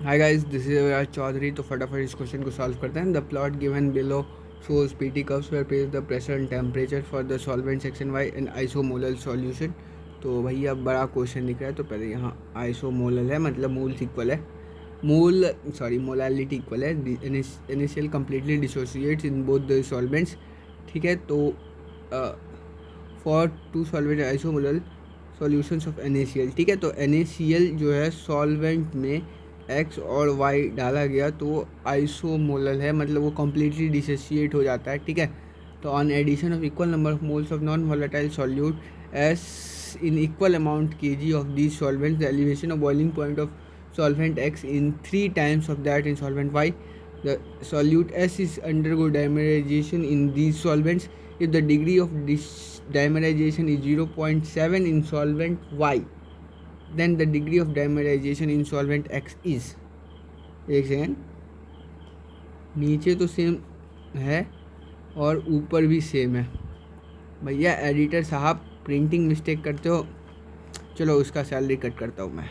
Hi guys, this is Aviraj Chaudhary. तो फटाफट इस क्वेश्चन को सॉल्व करते हैं। The plot given below shows PT curves where place the pressure and temperature for the solvent section Y in isomolal solution। तो भैया बड़ा क्वेश्चन दिख रहा है। तो पहले यहाँ आइसोमोलल है, मतलब मोल्स इक्वल है, मोलालिटी इक्वल है। Initial completely dissociates in both the solvents. ठीक है, तो for two solvent isomolal solutions of NaCl। ठीक है, तो NaCl जो है सॉल्वेंट में एक्स और वाई डाला गया तो आइसोमोलल है, मतलब वो कम्प्लीटली डिसोसिएट हो जाता है। ठीक है, तो on addition of equal number of moles of non volatile solutes in equal amount kg of these solvents, the elevation of boiling point of solvent X in 3 times of that in solvent Y. The solute S is undergo dimerization in these solvents. If the degree of this dimerization is 0.7 in solvent Y, then the degree of dimerization in solvent X is। एक second, नीचे तो same है और ऊपर भी same है। भैया editor साहब प्रिंटिंग मिस्टेक करते हो। चलो उसका सैलरी कट करता हूँ मैं।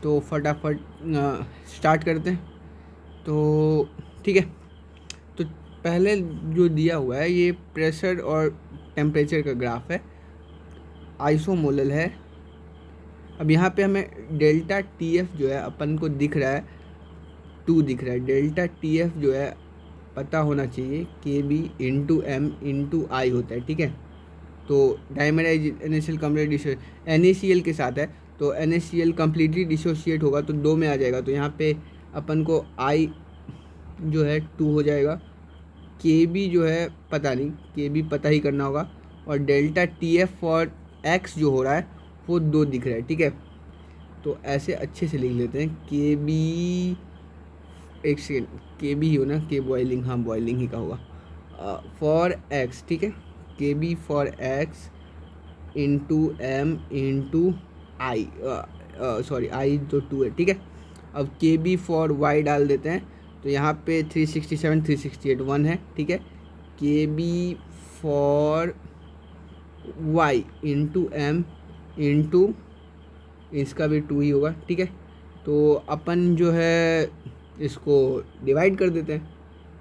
तो फटाफट स्टार्ट करते हैं। तो ठीक है, तो पहले जो दिया हुआ है ये प्रेशर और टेम्परेचर का ग्राफ है, आइसोमोलल है। अब यहाँ पे हमें डेल्टा TF जो है अपन को दिख रहा है 2 दिख रहा है। डेल्टा TF जो है पता होना चाहिए KB इंटू M इंटू आई होता है। ठीक है, तो डाइमराइज NaCl कम्प्लीट NaCl के साथ है, तो NaCl कम्प्लीटली डिसोशिएट होगा तो 2 में आ जाएगा। तो यहाँ पे अपन को I जो है 2 हो जाएगा। KB जो है पता नहीं, KB पता ही करना होगा। और डेल्टा TF और X जो हो रहा है वो 2 दिख रहा है। ठीक है, तो ऐसे अच्छे से लिख लेते हैं। KB, एक सेकेंड, KB ही हो ना, के बॉइलिंग, हाँ बॉइलिंग ही का होगा। फॉर X, ठीक है, KB for X into M into I, sorry I तो 2 है। ठीक है, अब KB फॉर Y डाल देते हैं। तो यहाँ पे 367 368 1 है। ठीक है, KB for Y into M into इसका भी 2 ही होगा। ठीक है, तो अपन जो है इसको डिवाइड कर देते हैं।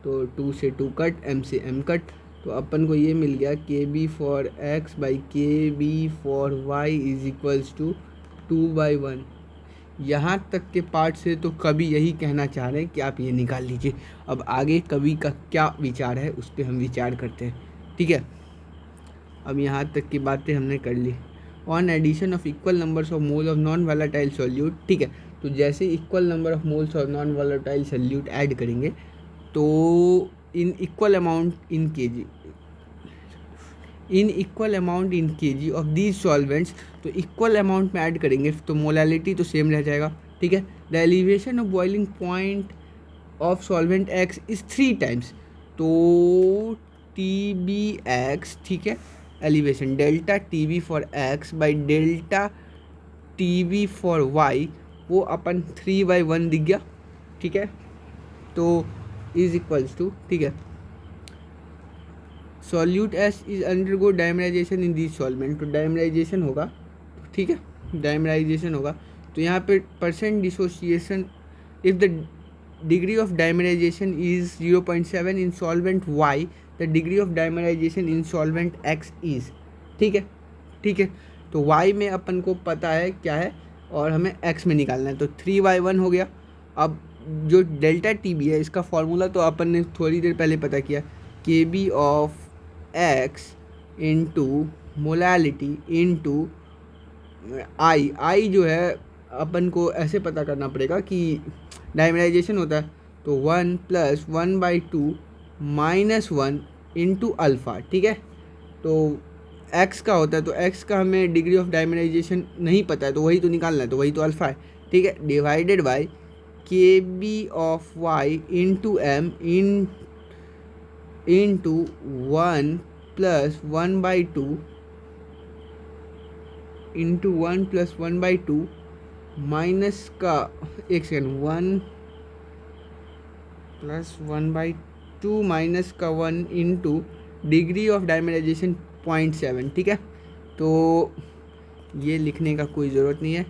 तो 2 से 2 कट, M से M कट, तो अपन को ये मिल गया KB for X by KB for Y is equals to 2/1। यहाँ तक के पार्ट से तो कभी यही कहना चाह रहे हैं कि आप ये निकाल लीजिए। अब आगे कभी का क्या विचार है उस पर हम विचार करते हैं। ठीक है, अब यहाँ तक की बातें हमने कर ली। On addition of equal numbers of mole of non volatile solute. ठीक है, तो जैसे equal number of moles of non volatile solute add करेंगे तो in equal amount in KG of these solvents, तो इक्वल अमाउंट में ऐड करेंगे तो मोलालिटी तो सेम रह जाएगा। ठीक है, the elevation of boiling point of solvent X is 3 times, तो TBX। ठीक है, elevation delta TB for X by delta TB for Y, वो अपन 3/1 दिख गया। ठीक है, तो इज इक्वल्स टू, ठीक है, solute S is undergo dimerisation in this solvent, तो डाइमराइजेशन होगा। ठीक है, डाइमराइजेशन होगा तो यहाँ पे percent dissociation, if the degree of dimerisation is 0.7 in solvent Y, the degree of dimerisation in solvent X is. ठीक है, ठीक है, तो Y में अपन को पता है क्या है और हमें X में निकालना है, तो 3/1 हो गया। अब जो डेल्टा TB है इसका फॉर्मूला तो अपन ने थोड़ी देर पहले पता किया, KB of X into molality into I जो है अपन को ऐसे पता करना पड़ेगा कि डाइमराइजेशन होता है तो 1 + 1/2 - 1 इंटू अल्फ़ा। ठीक है, तो X का होता है तो X का हमें डिग्री ऑफ डाइमराइजेशन नहीं पता है तो वही तो निकालना है, तो वही तो अल्फ़ा है। ठीक है, divided by KB of Y into M into 1 + 1/2 into 1 + 1/2 minus का, एक सेकेंड, 1 + 1/2 माइनस का 1 इंटू डिग्री ऑफ डाइमराइजेशन 0.7। ठीक है, तो ये लिखने का कोई ज़रूरत नहीं है,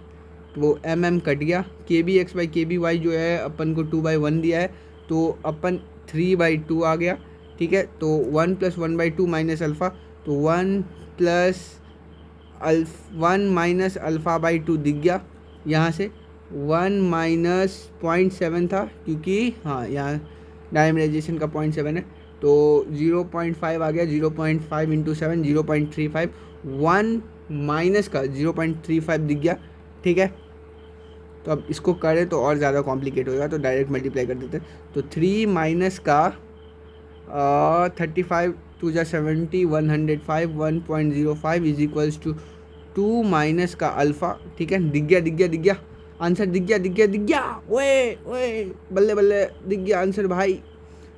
तो mm कट गया, के बी एक्स बाई के बी वाई जो है अपन को 2/1 दिया है, तो अपन 3/2 आ गया, ठीक है। तो 1 + 1/2 माइनस अल्फ़ा, तो 1 माइनस अल्फ़ा/2 दिख गया यहाँ से। 1 माइनस 0.7 था क्योंकि हाँ यहाँ डायमेराइजेशन का 0.7 है, तो 0.5 आ गया। 0.5 × 7 0.35, 1 माइनस का 0.35 दिख गया, ठीक है। तो अब इसको करें तो और ज़्यादा कॉम्प्लिकेट होगा, तो डायरेक्ट मल्टीप्लाई कर देते हैं। तो 3 माइनस का 35 2 × 70 105 1.05 इज इक्वल्स टू 2 माइनस का अल्फ़ा, ठीक है। दिख गया आंसर, दिख गया ओए बल्ले बल्ले दिख गया आंसर भाई।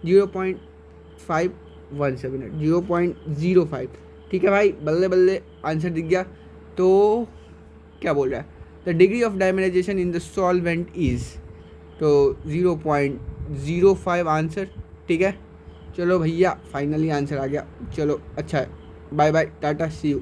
0.517 0.05, ठीक है भाई, बल्ले बल्ले आंसर दिख गया। तो क्या बोल रहा है, the degree of dimerization in the solvent is, तो 0.05 आंसर, ठीक है। चलो भैया फाइनली आंसर आ गया, चलो अच्छा है, बाय बाय टाटा सी यू।